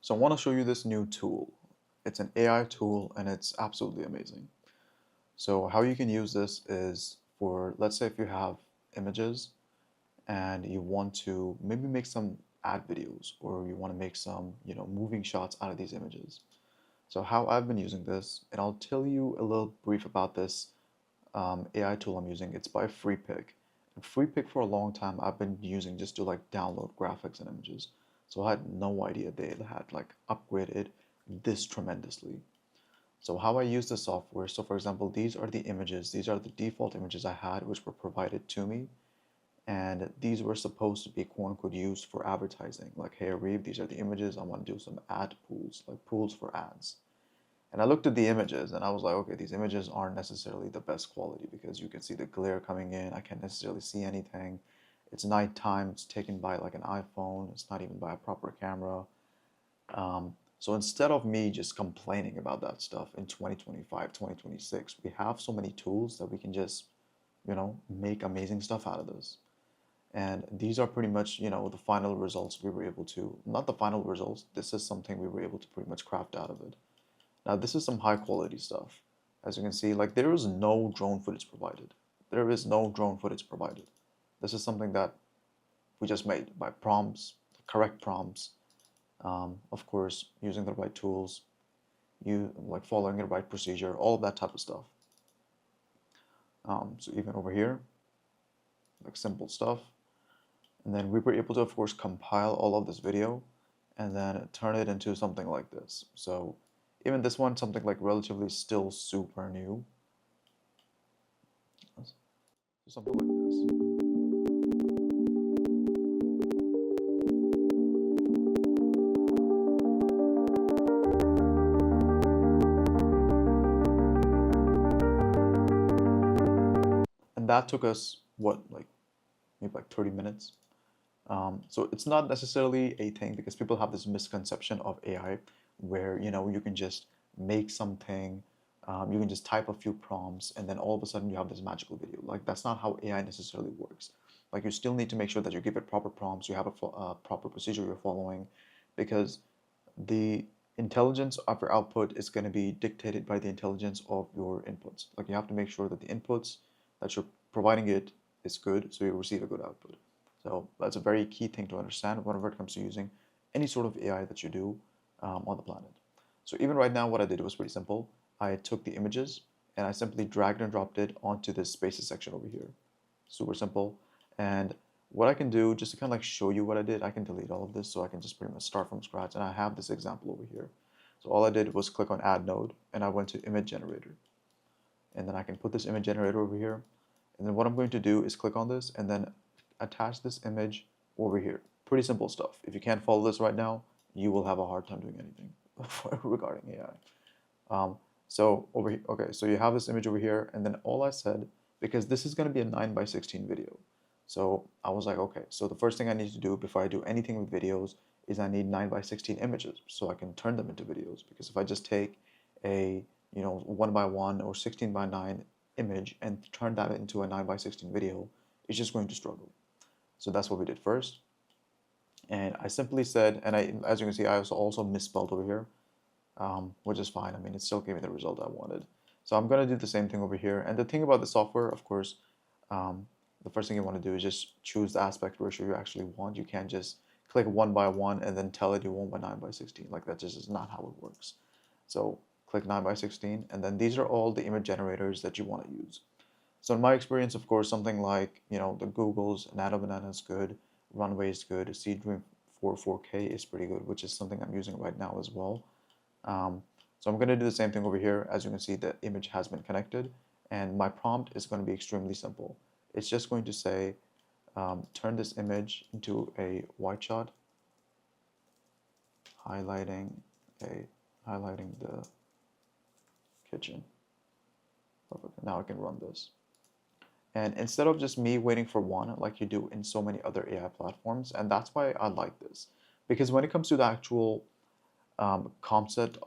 So I want to show you this new tool. It's an AI tool and it's absolutely amazing. So how you can use this is for, let's say if you have images and you want to maybe make some ad videos or you want to make some, moving shots out of these images. So how I've been using this, and I'll tell you a little brief about this AI tool I'm using. It's by Freepik. And Freepik for a long time I've been using just to like download graphics and images. So I had no idea they had like upgraded this tremendously. So how I use the software, so for example, these are the images, these are the default images I had which were provided to me. And these were supposed to be quote unquote used for advertising. Like, hey Reeve, these are the images, I want to do some ad pools, like pools for ads. And I looked at the images and I was like, okay, these images aren't necessarily the best quality because you can see the glare coming in. I can't necessarily see anything. It's nighttime. It's taken by like an iPhone. It's not even by a proper camera. So instead of me just complaining about that stuff in 2025, 2026, we have so many tools that we can just, make amazing stuff out of this. And these are pretty much, the final results we were able to, not the final results, this is something we were able to pretty much craft out of it. Now, this is some high quality stuff. As you can see, like there is no drone footage provided. There is no drone footage provided. This is something that we just made by prompts, correct prompts, of course, using the right tools, you like following the right procedure, all of that type of stuff. So even over here, like simple stuff. And then we were able to, of course, compile all of this video and then turn it into something like this. So even this one, something like relatively still super new. Something like this. And that took us, what, like maybe like 30 minutes. So it's not necessarily a thing because people have this misconception of AI where, you can just make something, you can just type a few prompts and then all of a sudden you have this magical video. Like that's not how AI necessarily works. Like you still need to make sure that you give it proper prompts, you have a proper procedure you're following because the intelligence of your output is going to be dictated by the intelligence of your inputs. Like you have to make sure that the inputs that you're providing it is good, so you receive a good output. So that's a very key thing to understand whenever it comes to using any sort of AI that you do on the planet. So even right now, what I did was pretty simple. I took the images and I simply dragged and dropped it onto this spaces section over here. Super simple. And what I can do, just to kind of like show you what I did, I can delete all of this so I can just pretty much start from scratch. And I have this example over here. So all I did was click on add node and I went to image generator. And then I can put this image generator over here. And then what I'm going to do is click on this and then attach this image over here. Pretty simple stuff. If you can't follow this right now, you will have a hard time doing anything regarding AI. So over here, okay, so you have this image over here, and then all I said, because this is going to be a 9:16 video. So I was like, okay, so the first thing I need to do before I do anything with videos is I need 9:16 images so I can turn them into videos. Because if I just take a 1:1 or 16:9 image and turn that into a 9:16 video, it's just going to struggle. So that's what we did first. And I simply said, and as you can see, I also misspelled over here, which is fine. I mean, it still gave me the result I wanted. So I'm going to do the same thing over here. And the thing about the software, of course, the first thing you want to do is just choose the aspect ratio you actually want. You can't just click 1:1 and then tell it you want by 9:16. Like that just is not how it works. So click 9:16, and then these are all the image generators that you want to use. So in my experience, of course, something like, the Google's Nano Banana is good, Runway is good, Seedream 4K is pretty good, which is something I'm using right now as well. So I'm going to do the same thing over here. As you can see, the image has been connected, and my prompt is going to be extremely simple. It's just going to say, turn this image into a white shot, highlighting the kitchen. Perfect. Now I can run this. And instead of just me waiting for one, like you do in so many other AI platforms, and that's why I like this. Because when it comes to the actual concept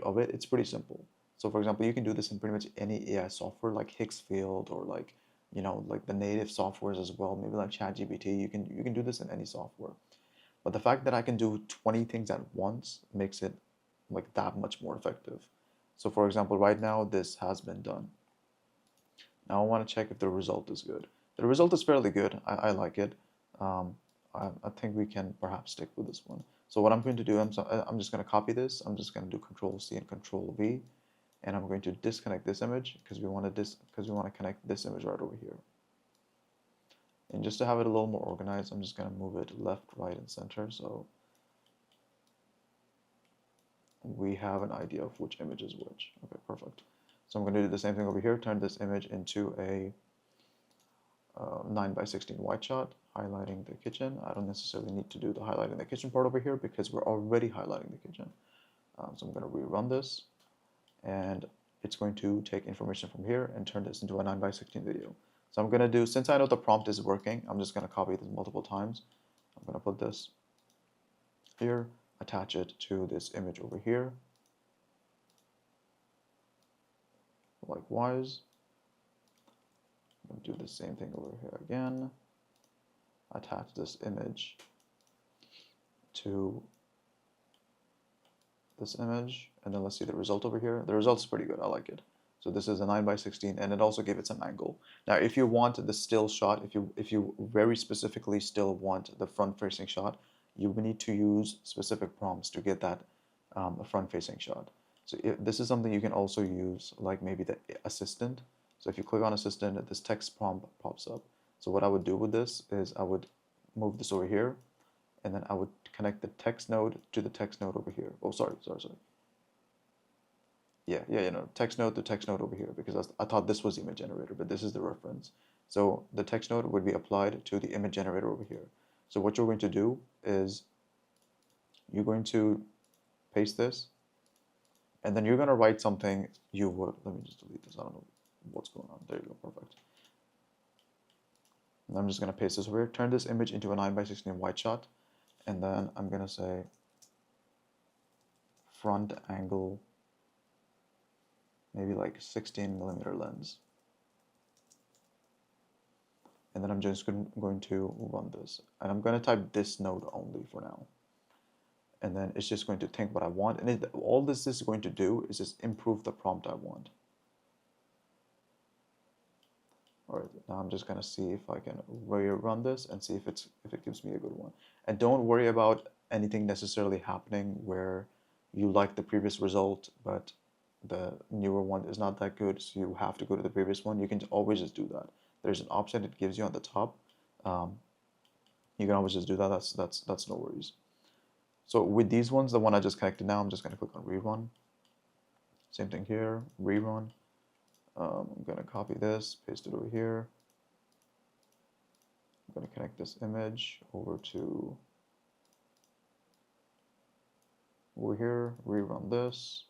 of it, it's pretty simple. So for example, you can do this in pretty much any AI software like Higgsfield or like, like the native softwares as well, maybe like ChatGPT. You can do this in any software. But the fact that I can do 20 things at once makes it like that much more effective. So for example, right now this has been done. Now I want to check if the result is good. The result is fairly good. I like it. Um, I think we can perhaps stick with this one. So what I'm going to do, I'm just going to copy this. I'm just going to do Control C and Control V, and I'm going to disconnect this image because we want to connect this image right over here. And just to have it a little more organized, I'm just going to move it left, right, and center. So we have an idea of which image is which. Okay, perfect. So I'm going to do the same thing over here, turn this image into a 9:16 white shot, highlighting the kitchen. I don't necessarily need to do the highlighting the kitchen part over here because we're already highlighting the kitchen. So I'm going to rerun this, and it's going to take information from here and turn this into a 9:16 video. So I'm going to do, since I know the prompt is working, I'm just going to copy this multiple times. I'm going to put this here, attach it to this image over here. Likewise, I'm going to do the same thing over here again. Attach this image to this image, and then let's see the result over here. The result's pretty good. I like it. So this is a 9:16, and it also gave it some angle. Now, if you want the still shot, if you very specifically still want the front-facing shot, you will need to use specific prompts to get that front-facing shot. So this is something you can also use, like maybe the assistant. So if you click on assistant, this text prompt pops up. So what I would do with this is I would move this over here, and then I would connect the text node to the text node over here. Oh, sorry. Text node to text node over here, because I thought this was the image generator, but this is the reference. So the text node would be applied to the image generator over here. So what you're going to do is you're going to paste this, and then you're going to write something you would, let me just delete this. I don't know what's going on. There you go, perfect. And I'm just going to paste this over here, turn this image into a 9:16 white shot, and then I'm going to say front angle, maybe like 16mm lens. And then I'm just going to run this. And I'm going to type this node only for now. And then it's just going to think what I want. And all this is going to do is just improve the prompt I want. All right, now I'm just going to see if I can rerun this and see if it gives me a good one. And don't worry about anything necessarily happening where you like the previous result, but the newer one is not that good, so you have to go to the previous one. You can always just do that. There's an option it gives you on the top. You can always just do that. That's no worries. So with these ones, the one I just connected now, I'm just going to click on rerun. Same thing here, rerun. I'm going to copy this, paste it over here. I'm going to connect this image over here, rerun this.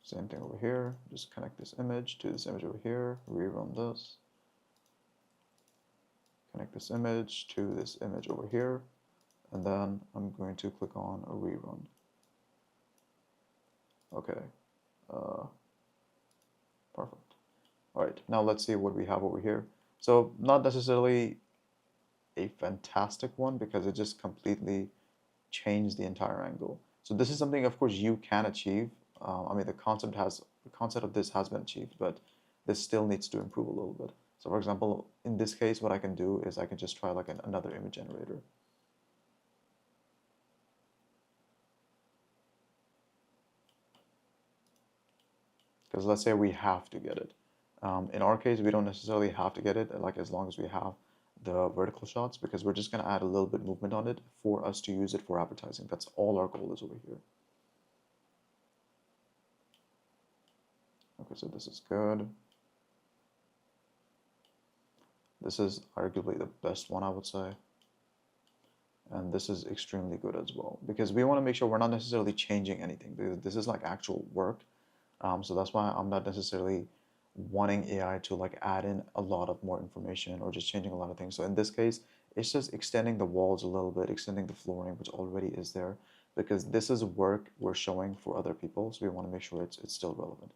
Same thing over here, just connect this image to this image over here, rerun this. Connect this image to this image over here, and then I'm going to click on a rerun. Okay, perfect. All right, now let's see what we have over here. So not necessarily a fantastic one because it just completely changed the entire angle. So this is something, of course, you can achieve. I mean, the concept of this has been achieved, but this still needs to improve a little bit. So for example, in this case, what I can do is I can just try like another image generator. Because let's say we have to get it. In our case, we don't necessarily have to get it, like as long as we have the vertical shots, because we're just going to add a little bit movement on it for us to use it for advertising. That's all our goal is over here. Okay, so this is good. This is arguably the best one, I would say. And this is extremely good as well, because we want to make sure we're not necessarily changing anything. This is like actual work. So that's why I'm not necessarily wanting AI to like add in a lot of more information or just changing a lot of things. So in this case, it's just extending the walls a little bit, extending the flooring, which already is there, because this is work we're showing for other people. So we want to make sure it's still relevant.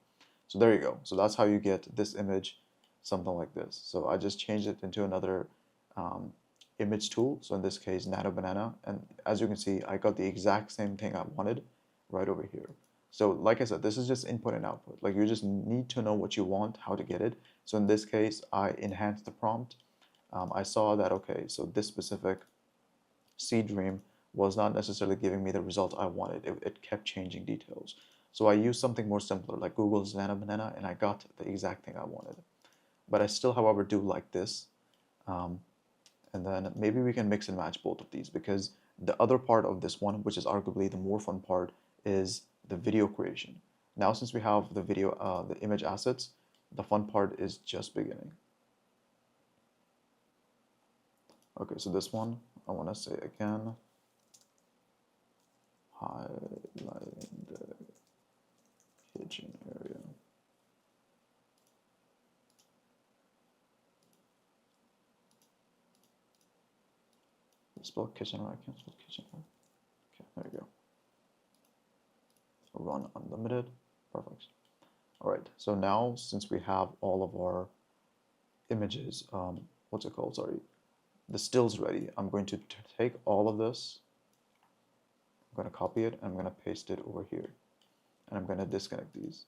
So there you go. So that's how you get this image, something like this. So I just changed it into another image tool. So in this case, Nano Banana. And as you can see, I got the exact same thing I wanted right over here. So like I said, this is just input and output. Like you just need to know what you want, how to get it. So in this case, I enhanced the prompt. I saw that, okay, so this specific seed dream was not necessarily giving me the result I wanted. It kept changing details. So I used something more simpler, like Google's Nano Banana, and I got the exact thing I wanted. But I still, however, do like this. And then maybe we can mix and match both of these, because the other part of this one, which is arguably the more fun part, is the video creation. Now, since we have the video, the image assets, the fun part is just beginning. Okay, so this one, I want to say again, highlighting the kitchen area. Spell kitchen right? I can't spell kitchen right. Okay, there you go. Run unlimited. Perfect. All right, so now since we have all of our images, what's it called? Sorry, the stills ready, I'm going to take all of this. I'm going to copy it, and I'm going to paste it over here. And I'm going to disconnect these.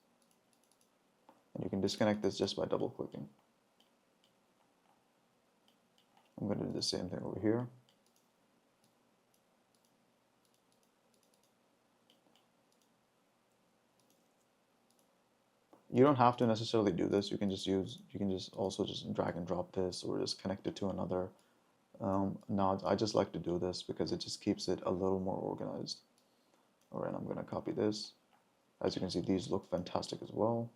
And you can disconnect this just by double clicking. I'm going to do the same thing over here. You don't have to necessarily do this. You can just also just drag and drop this, or just connect it to another node. I just like to do this because it just keeps it a little more organized. All right, I'm going to copy this. As you can see, these look fantastic as well.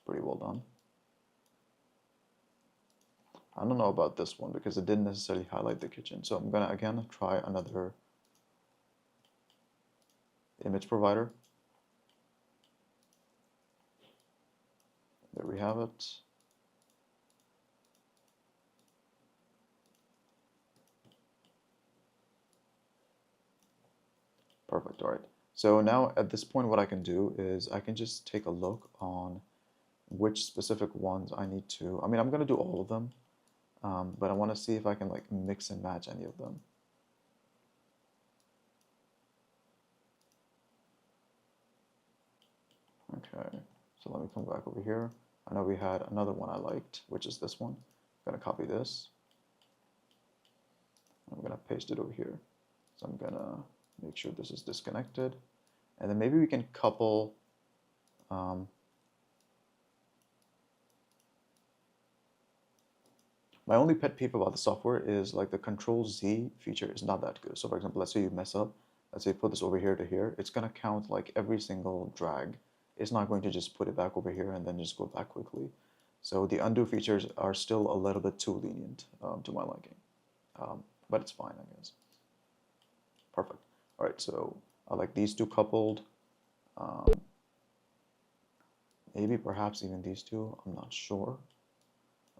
Pretty well done. I don't know about this one because it didn't necessarily highlight the kitchen. So I'm going to again try another image provider. There we have it. Perfect, all right. So now at this point, what I can do is I can just take a look on which specific ones I need to, I mean, I'm gonna do all of them, but I wanna see if I can like mix and match any of them. Okay, so let me come back over here. I know we had another one I liked, which is this one. I'm gonna copy this. I'm gonna paste it over here. So I'm gonna make sure this is disconnected. And then maybe we can couple my only pet peeve about the software is like the Control Z feature is not that good. So for example, let's say you mess up, let's say you put this over here to here, it's gonna count like every single drag. It's not going to just put it back over here and then just go back quickly. So the undo features are still a little bit too lenient to my liking, but it's fine, I guess. Perfect. All right, so I like these two coupled. Maybe perhaps even these two, I'm not sure.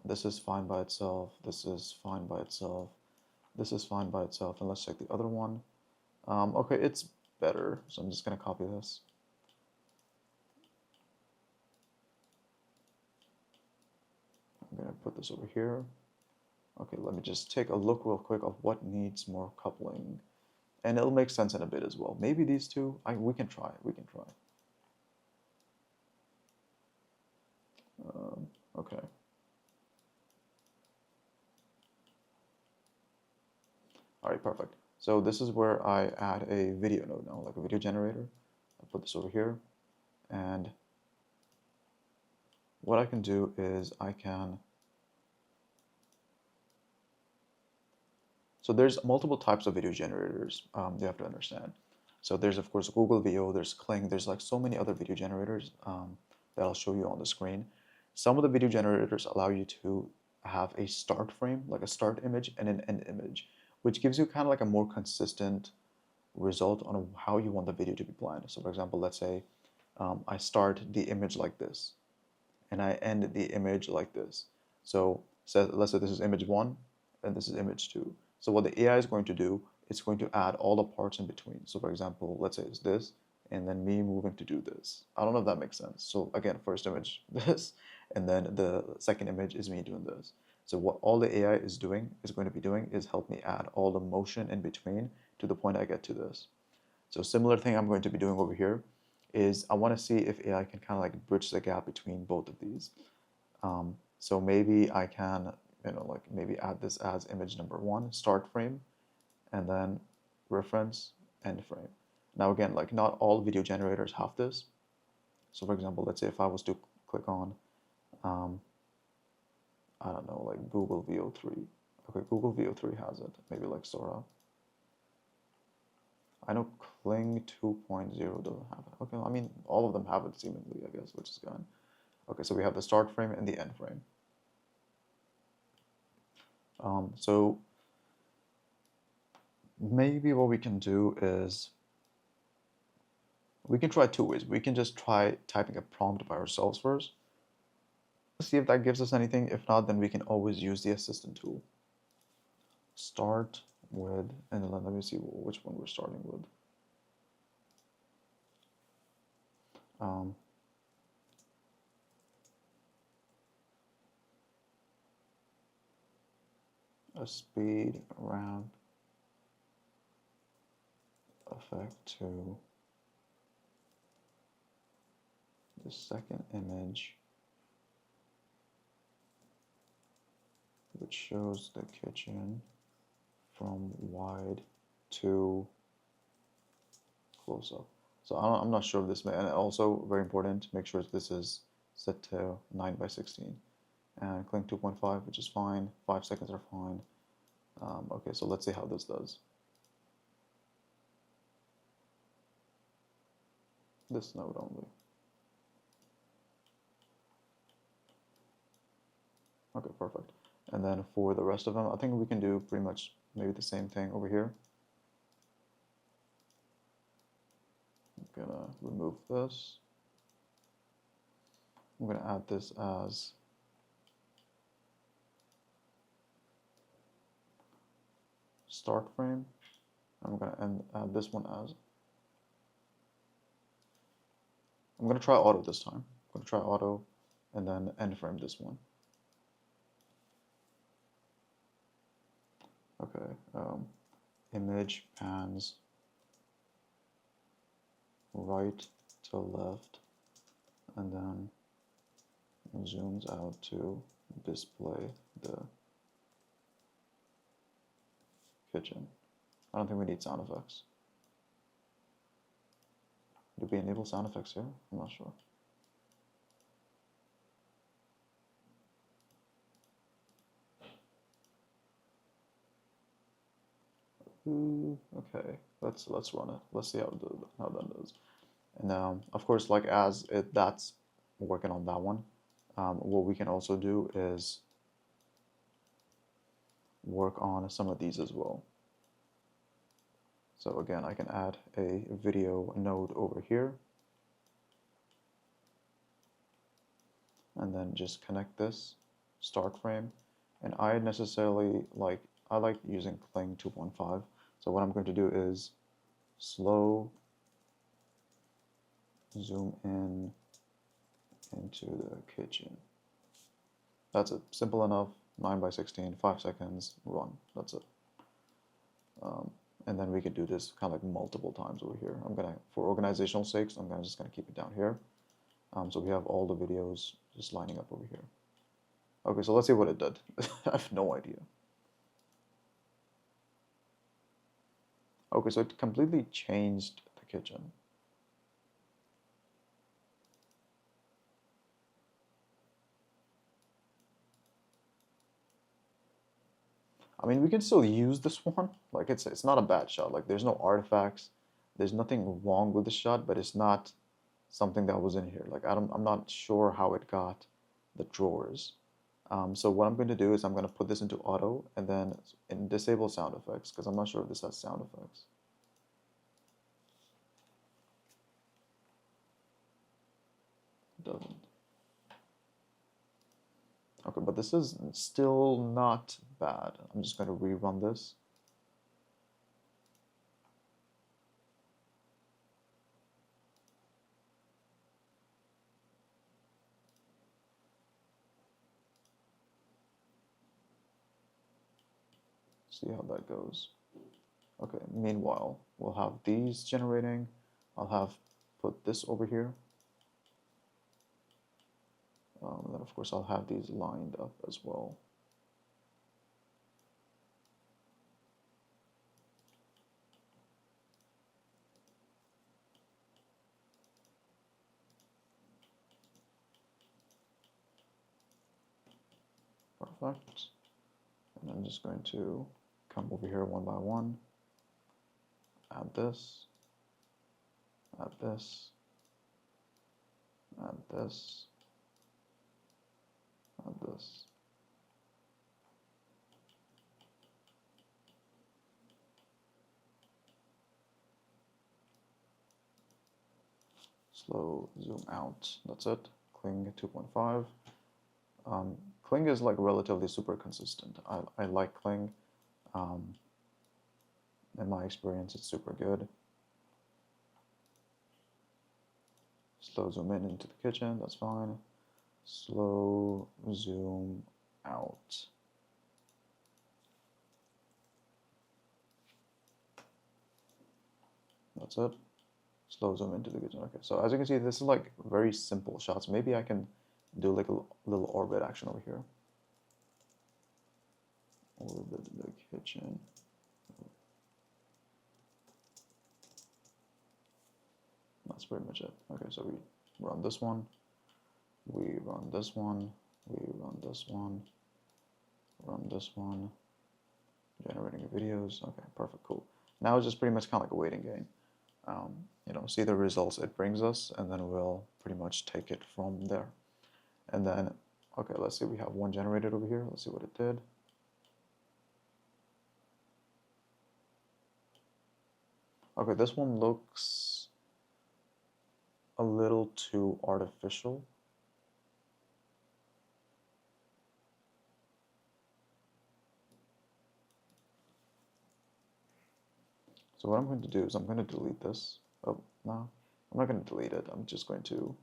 This is fine by itself. This is fine by itself. This is fine by itself. And let's check the other one. Okay, it's better. So I'm just going to copy this. I'm going to put this over here. Okay, let me just take a look real quick of what needs more coupling. And it'll make sense in a bit as well. Maybe these two, we can try. We can try. Okay. All right, perfect. So this is where I add a video node now, like a video generator. I put this over here, and what I can do is I can, so there's multiple types of video generators you have to understand. So there's of course Google VO, there's Kling, there's like so many other video generators that I'll show you on the screen. Some of the video generators allow you to have a start frame, like a start image and an end image, which gives you kind of like a more consistent result on how you want the video to be planned. So for example, let's say I start the image like this and I end the image like this. So let's say this is image 1 and this is image 2. So what the AI is going to do, it's going to add all the parts in between. So for example, let's say it's this, and then me moving to do this. I don't know if that makes sense. So again, first image this, and then the second image is me doing this. So what all the AI is going to be doing is help me add all the motion in between to the point I get to this. So similar thing I'm going to be doing over here is I want to see if AI can kind of like bridge the gap between both of these. So maybe I can, like maybe add this as image number 1, start frame, and then reference, end frame. Now again, like not all video generators have this. So for example, let's say if I was to click on, I don't know, like Google VO3. Okay, Google VO3 has it. Maybe like Sora. I know Kling 2.0 doesn't have it. Okay, I mean, all of them have it seemingly, I guess, which is good. Okay, so we have the start frame and the end frame. So maybe what we can do is we can try 2 ways. We can just try typing a prompt by ourselves first. See if that gives us anything. If not, then we can always use the assistant tool. Start with, and then let me see which one we're starting with. A speed ramp effect to the second image, which shows the kitchen from wide to close up. So I'm not sure if this may, and also very important, make sure this is set to 9:16. And Kling 2.5, which is fine. 5 seconds are fine. Okay, so let's see how this does. This node only. Okay, perfect. And then for the rest of them, I think we can do pretty much maybe the same thing over here. I'm gonna remove this. I'm gonna add this as start frame. I'm gonna add this one as. I'm gonna try auto this time. I'm gonna try auto, and then end frame this one. Okay. Image pans right to left, and then zooms out to display the kitchen. I don't think we need sound effects. Do we enable sound effects here? I'm not sure. Okay, let's run it. Let's see how that does. And of course, like as that's working on that one, what we can also do is work on some of these as well. So again, I can add a video node over here, and then just connect this start frame. And I necessarily I like using Kling 2.5. So what I'm going to do is slow zoom in into the kitchen. That's it. Simple enough. 9:16, 5 seconds, run. That's it. And then we could do this kind of like multiple times over here. For organizational sakes, I'm just gonna keep it down here. So we have all the videos just lining up over here. Okay, so let's see what it did. I have no idea. Okay, so it completely changed the kitchen. I mean, we can still use this one. Like it's not a bad shot. Like there's no artifacts. There's nothing wrong with the shot, but it's not something that was in here. Like I'm not sure how it got the drawers. So what I'm going to do is I'm going to put this into auto and then disable sound effects because I'm not sure if this has sound effects. It doesn't. Okay, but this is still not bad. I'm just going to rerun this. see how that goes. Okay, meanwhile, we'll have these generating. I'll have put this over here. And then of course I'll have these lined up as well. Perfect. And I'm just going to come over here one by one, add this, add this, add this, add this. Slow zoom out, that's it. Cling 2.5. Cling is like relatively super consistent. I like Cling. In my experience, it's super good. Slow zoom in into the kitchen, that's fine. Slow zoom out. That's it. Slow zoom into the kitchen. Okay, so as you can see, this is like very simple shots. Maybe I can do like a little orbit action over here. Orbit the kitchen. That's pretty much it. Okay, so we run this one, we run this one, we run this one, run this one, generating videos. Okay, perfect, cool. Now it's just pretty much kind of like a waiting game. You know, see the results it brings us, and then we'll pretty much take it from there. And then, okay, let's see, we have one generated over here. Let's see what it did. Okay, this one looks a little too artificial. So what I'm going to do is I'm going to delete this. Oh, no, I'm not going to delete it. I'm just going to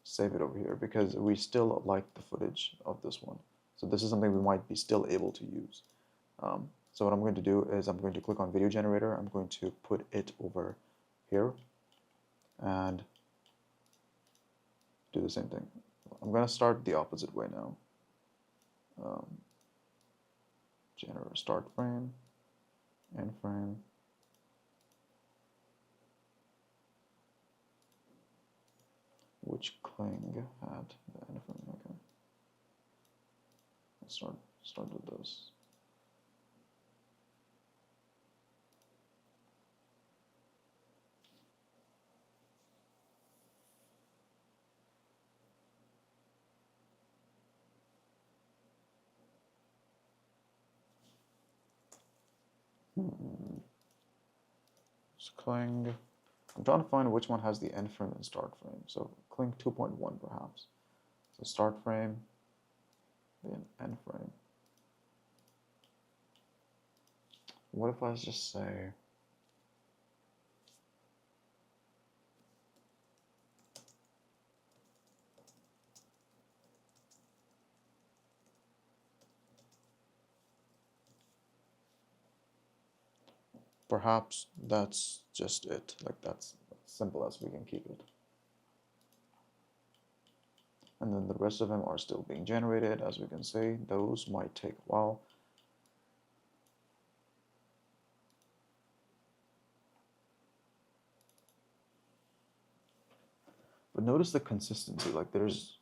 save it over here because we still like the footage of this one. So this is something we might be still able to use. So what I'm going to do is I'm going to click on video generator. I'm going to put it over here and do the same thing. I'm going to start the opposite way now. Generate start frame, end frame. Which Cling had the end frame? Okay. Let's start with this. It's Cling. I'm trying to find which one has the end frame and start frame. So Cling 2.1 perhaps. So start frame, then end frame. What if I just say perhaps that's just it. Like that's simple as we can keep it. And then the rest of them are still being generated. As we can see, those might take a while. But notice the consistency, like it's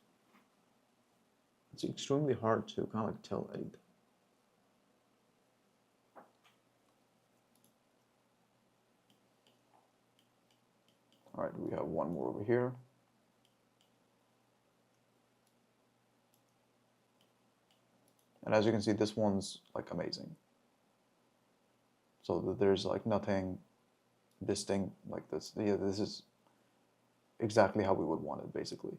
extremely hard to kind of like tell anything. All right, we have one more over here. And as you can see, this one's like amazing. So there's like nothing distinct like this. Yeah, this is exactly how we would want it, basically.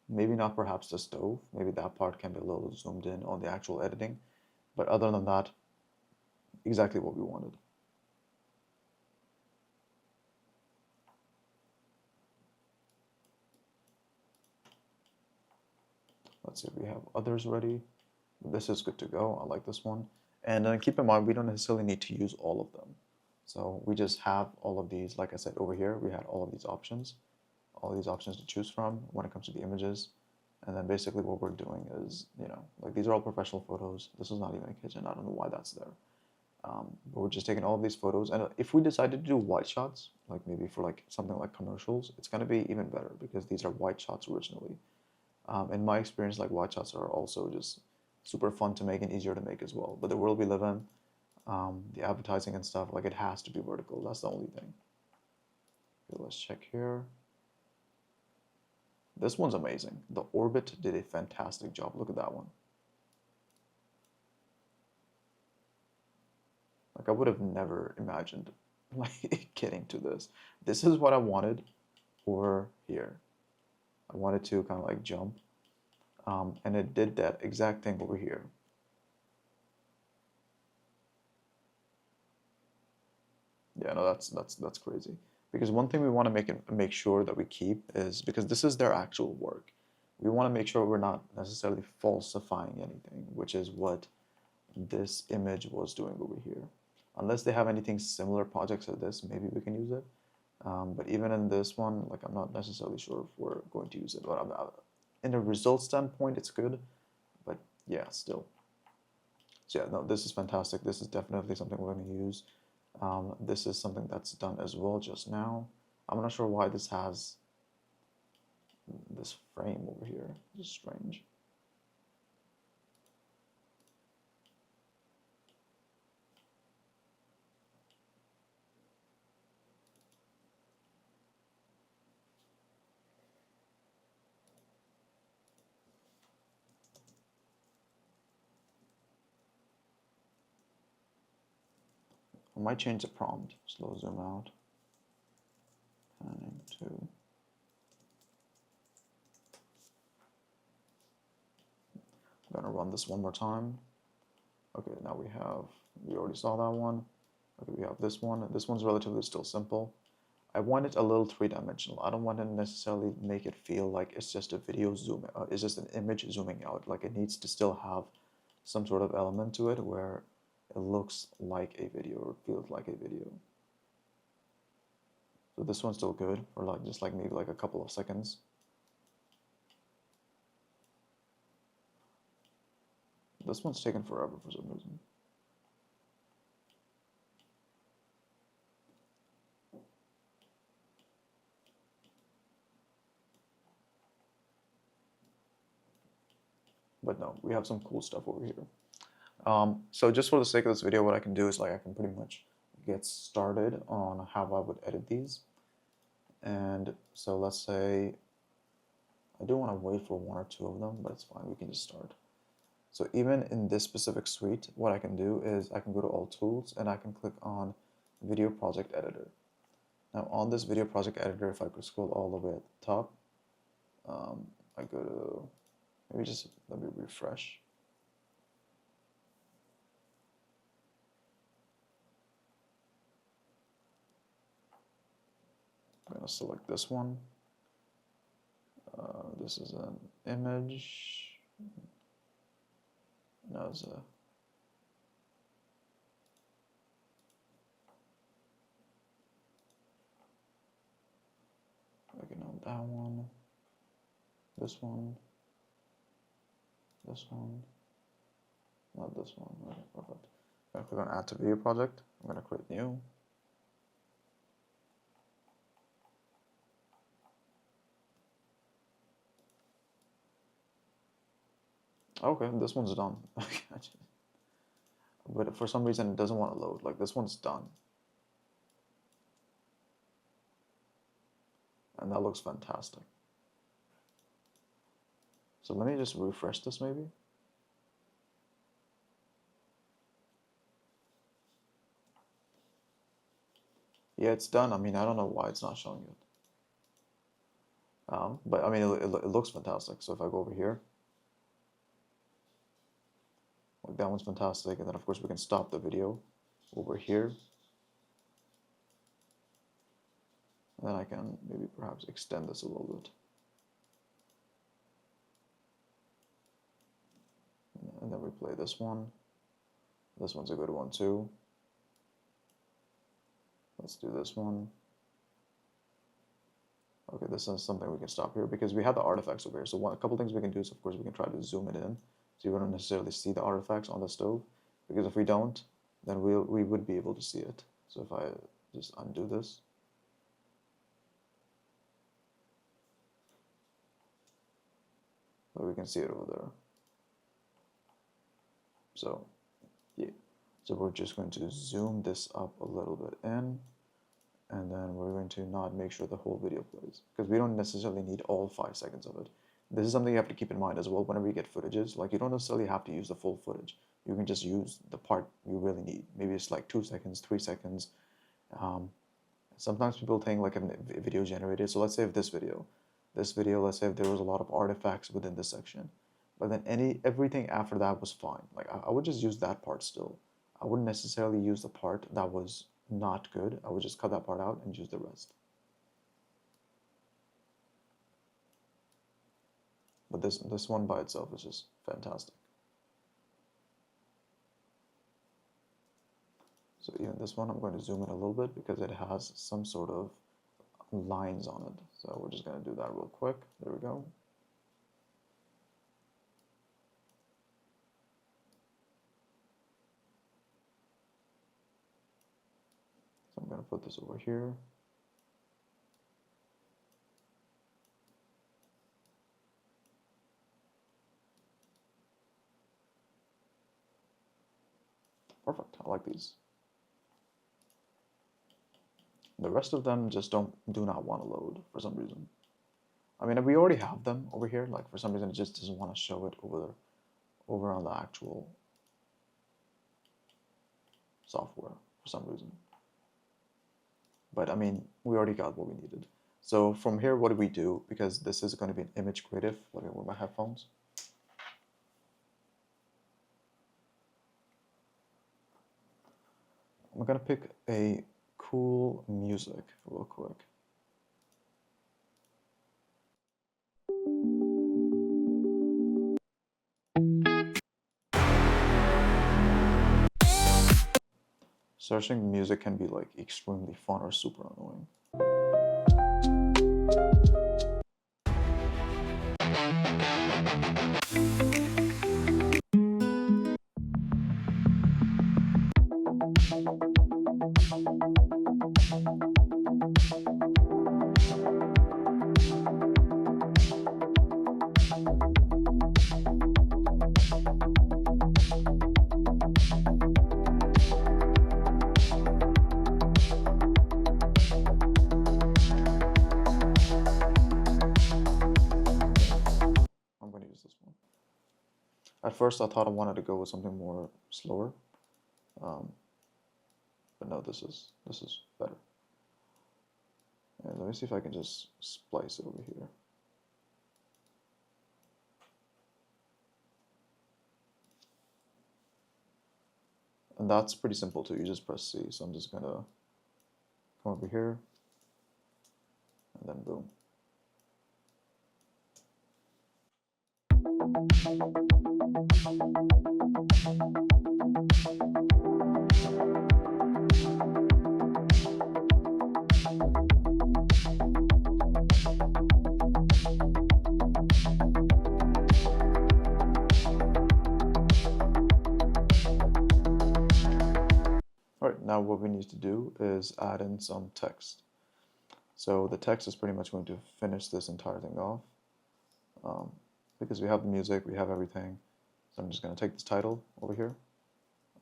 Maybe not perhaps the stove. Maybe that part can be a little zoomed in on the actual editing. But other than that, exactly what we wanted. Let's see if we have others ready. This is good to go. I like this one. And then keep in mind, we don't necessarily need to use all of them. So we just have all of these, like I said, over here, we had all of these options to choose from when it comes to the images. And then basically what we're doing is, like these are all professional photos. This is not even a kitchen. I don't know why that's there. But we're just taking all of these photos. And if we decided to do white shots, like maybe for like something like commercials, it's going to be even better because these are white shots originally. In my experience, like white shots are also just super fun to make and easier to make as well. But the world we live in, the advertising and stuff, like it has to be vertical. That's the only thing. Okay, let's check here. This one's amazing. The orbit did a fantastic job. Look at that one. Like I would have never imagined like getting to this. This is what I wanted over here. I wanted to kind of like jump, and it did that exact thing over here. Yeah, no, that's crazy. Because one thing we want to make sure that we keep is because this is their actual work. We want to make sure we're not necessarily falsifying anything, which is what this image was doing over here. Unless they have anything similar projects like this, maybe we can use it. But even in this one, like I'm not necessarily sure if we're going to use it. But in a result standpoint, it's good. But yeah, still. So yeah, no, this is fantastic. This is definitely something we're going to use. This is something that's done as well just now. I'm not sure why this has this frame over here. It's strange. I might change the prompt. Slow zoom out. Panning to. I'm gonna run this one more time. Okay, now we already saw that one. Okay, we have this one. This one's relatively still simple. I want it a little three-dimensional. I don't want to necessarily make it feel like it's just a video zoom, it's just an image zooming out. Like it needs to still have some sort of element to it where it looks like a video or feels like a video. So this one's still good for like just like maybe like a couple of seconds. This one's taken forever for some reason. But no, we have some cool stuff over here. So just for the sake of this video, what I can do is like I can pretty much get started on how I would edit these. And so let's say I do want to wait for one or two of them, but it's fine. We can just start. So even in this specific suite, what I can do is I can go to all tools and I can click on video project editor. Now on this video project editor, if I could scroll all the way at the top, I go to, maybe just let me refresh. I'm going to select this one. This is an image. No, it's a. Okay, now that one. This one. This one. Not this one. Okay, perfect. I'm going to click on Add to Video Project. I'm going to create new. Okay, this one's done. But for some reason it doesn't want to load. Like this one's done. And that looks fantastic. So let me just refresh this maybe. Yeah, it's done. I mean, I don't know why it's not showing it. But I mean, it looks fantastic. So if I go over here, like that one's fantastic. And then of course we can stop the video over here. And then I can maybe perhaps extend this a little bit. And then we play this one. This one's a good one too. Let's do this one. Okay, this is something we can stop here because we have the artifacts over here. So a couple things we can do is, of course, we can try to zoom it in so you don't necessarily see the artifacts on the stove. Because if we don't, then we would be able to see it. So if I just undo this. So we can see it over there. So, yeah. So we're just going to zoom this up a little bit in. And then we're going to not make sure the whole video plays because we don't necessarily need all 5 seconds of it. This is something you have to keep in mind as well whenever you get footages. Like, you don't necessarily have to use the full footage. You can just use the part you really need. Maybe it's like 2 seconds, 3 seconds. Sometimes people think like a video generated. So let's say if this video, let's say if there was a lot of artifacts within this section, but then everything after that was fine. Like I would just use that part still. I wouldn't necessarily use the part that was not good. I would just cut that part out and use the rest. But this one by itself is just fantastic. So even this one, I'm going to zoom in a little bit because it has some sort of lines on it. So we're just going to do that real quick. There we go. So I'm going to put this over here. Perfect. I like these. The rest of them just do not want to load for some reason. I mean, we already have them over here. Like for some reason, it just doesn't want to show it over on the actual software for some reason. But I mean, we already got what we needed. So from here, what do we do? Because this is going to be an image creative. Let me wear my headphones. I'm going to pick a cool music real quick. Searching music can be like extremely fun or super annoying. At first, I thought I wanted to go with something more slower, but no, this is better. And let me see if I can just splice it over here. And that's pretty simple too. You just press C. So I'm just gonna come over here, and then boom. All right, now what we need to do is add in some text. So the text is pretty much going to finish this entire thing off. Because we have the music, we have everything. So I'm just going to take this title over here.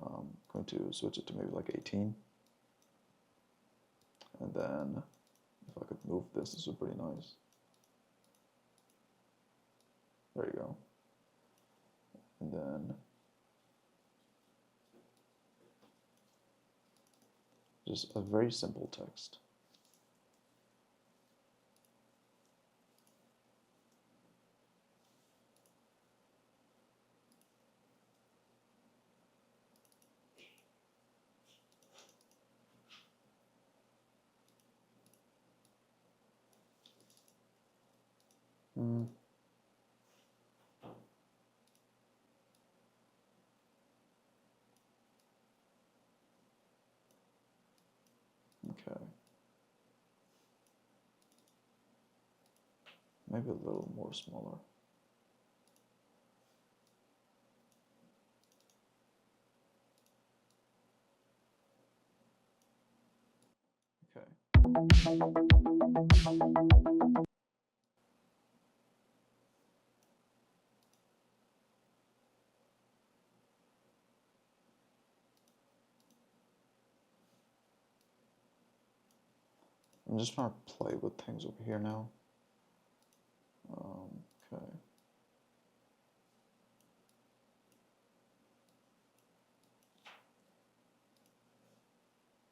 I'm going to switch it to maybe like 18. And then if I could move this would be pretty nice. There you go. And then just a very simple text. Okay. Maybe a little more smaller. Okay. I'm just trying to play with things over here now. Okay.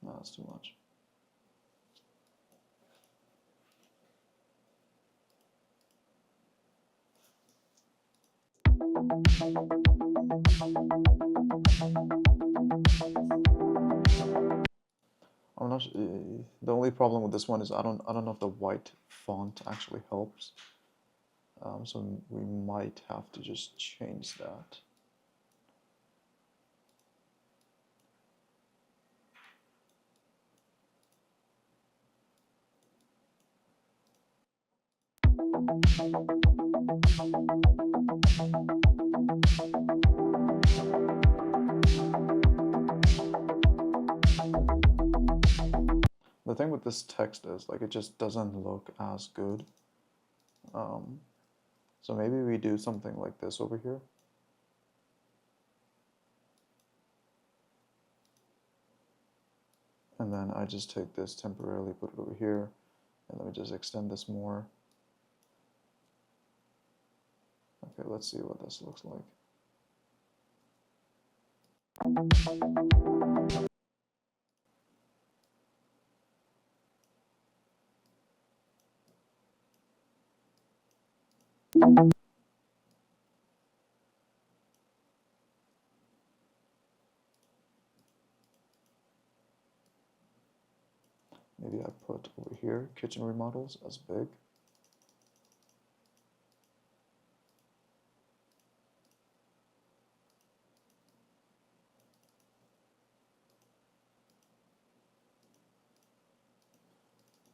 No, that's too much. I'm not. The only problem with this one is I don't know if the white font actually helps. So we might have to just change that. The thing with this text is like it just doesn't look as good. So maybe we do something like this over here. And then I just take this temporarily, put it over here, and let me just extend this more. Okay, let's see what this looks like. Maybe I put over here kitchen remodels as big.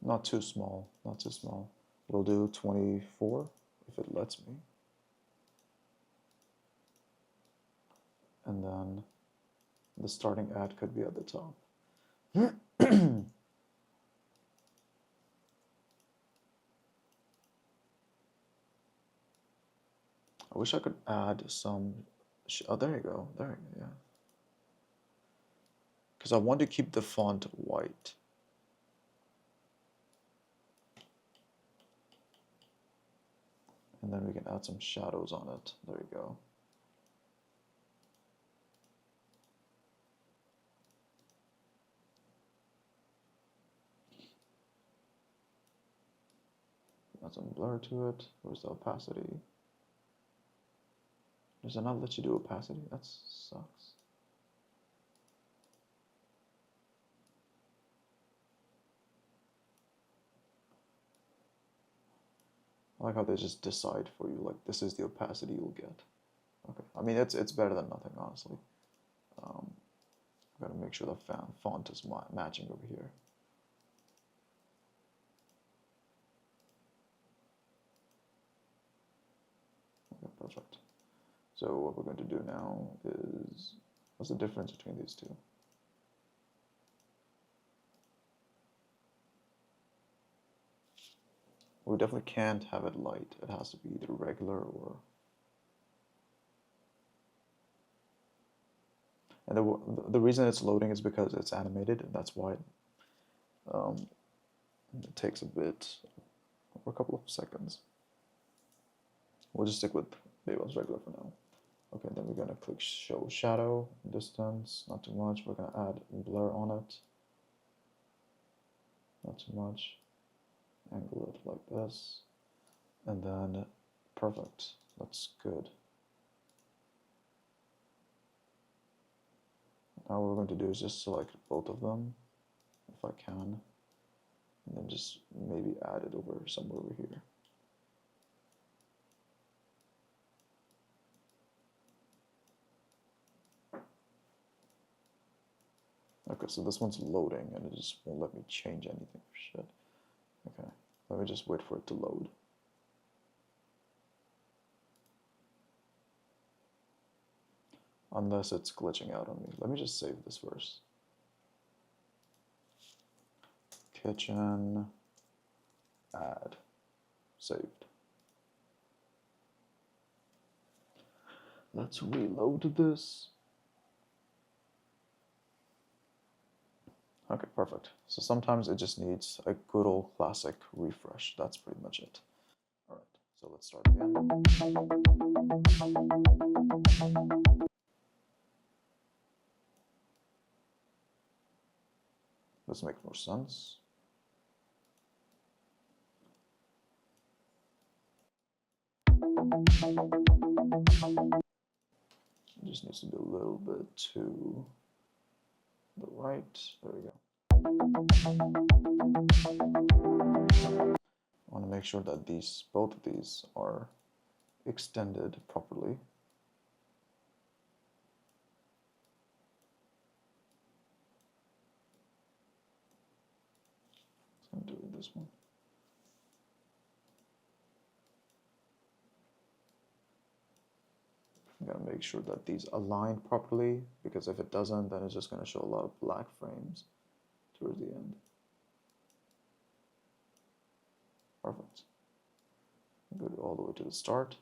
Not too small, not too small. We'll do 24 if it lets me. And then the starting ad could be at the top. I wish I could add some. Oh, there you go. There, yeah. Because I want to keep the font white. And then we can add some shadows on it. There you go. Add some blur to it. Where's the opacity? Does it not let you do opacity? That sucks. I like how they just decide for you, like this is the opacity you'll get. Okay, I mean it's better than nothing, honestly. I've got to make sure the font is matching over here. Okay, perfect. So what we're going to do now is, what's the difference between these two? We definitely can't have it light. It has to be either regular or... And the reason it's loading is because it's animated, and that's why it takes a bit, or a couple of seconds. We'll just stick with Babel's regular for now. Okay, then we're going to click show shadow, distance, not too much. We're going to add blur on it, not too much. Angle it like this, and then perfect. That's good. Now what we're going to do is just select both of them, if I can, and then just maybe add it over somewhere over here. Okay, so this one's loading and it just won't let me change anything. Shit. Okay, let me just wait for it to load. Unless it's glitching out on me. Let me just save this first. Kitchen, add, saved. Let's reload this. Okay, perfect. So sometimes it just needs a good old classic refresh. That's pretty much it. All right, so let's start again. This makes more sense. It just needs to be a little bit to the right. There we go. I want to make sure that both of these are extended properly. So I'm doing this one. I'm going to make sure that these align properly, because if it doesn't, then it's just going to show a lot of black frames towards the end. Perfect. Go all the way to the start.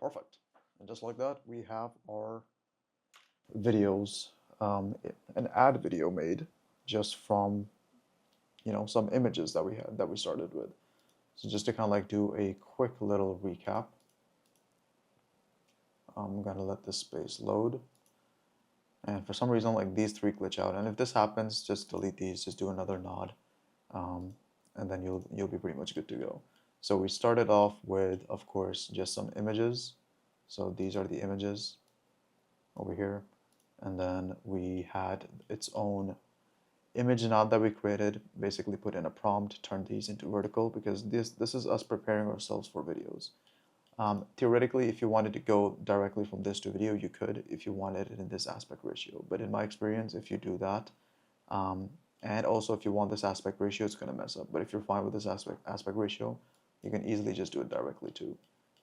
Perfect. And just like that, we have our videos, an ad video made just from, some images that we started with. So just to kind of like do a quick little recap, I'm gonna let this space load. And for some reason, like these three glitch out. And if this happens, just delete these, just do another nod, and then you'll be pretty much good to go. So we started off with, of course, just some images. So these are the images over here. And then we had its own image node that we created, basically put in a prompt, turn these into vertical, because this is us preparing ourselves for videos. Theoretically, if you wanted to go directly from this to video, you could, if you wanted it in this aspect ratio. But in my experience, if you do that, and also if you want this aspect ratio, it's going to mess up. But if you're fine with this aspect ratio, you can easily just do it directly too.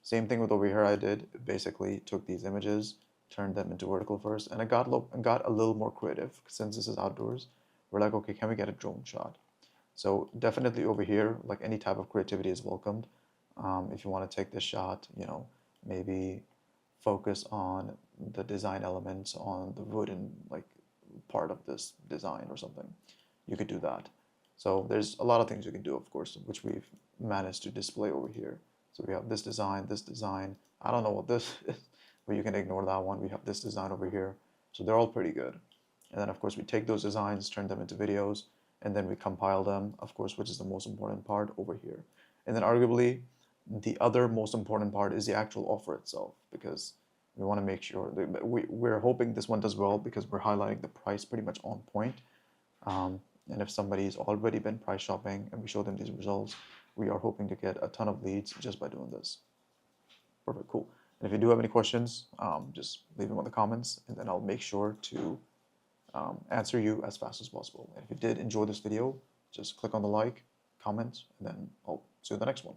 Same thing with over here. I did basically took these images, turned them into vertical first, and I got a little more creative. Since this is outdoors, we're like, okay, can we get a drone shot? So definitely over here, like any type of creativity is welcomed. If you want to take this shot, maybe focus on the design elements on the wooden like part of this design or something, you could do that. So there's a lot of things you can do, of course, which we've managed to display over here. So we have this design, this design. I don't know what this is, but you can ignore that one. We have this design over here. So they're all pretty good. And then, of course, we take those designs, turn them into videos, and then we compile them, of course, which is the most important part over here. And then arguably, the other most important part is the actual offer itself, because we want to make sure that we're hoping this one does well because we're highlighting the price pretty much on point. And if somebody's already been price shopping and we show them these results, we are hoping to get a ton of leads just by doing this. Perfect, cool. And if you do have any questions, just leave them in the comments, and then I'll make sure to answer you as fast as possible. And if you did enjoy this video, just click on the like, comment, and then I'll see you in the next one.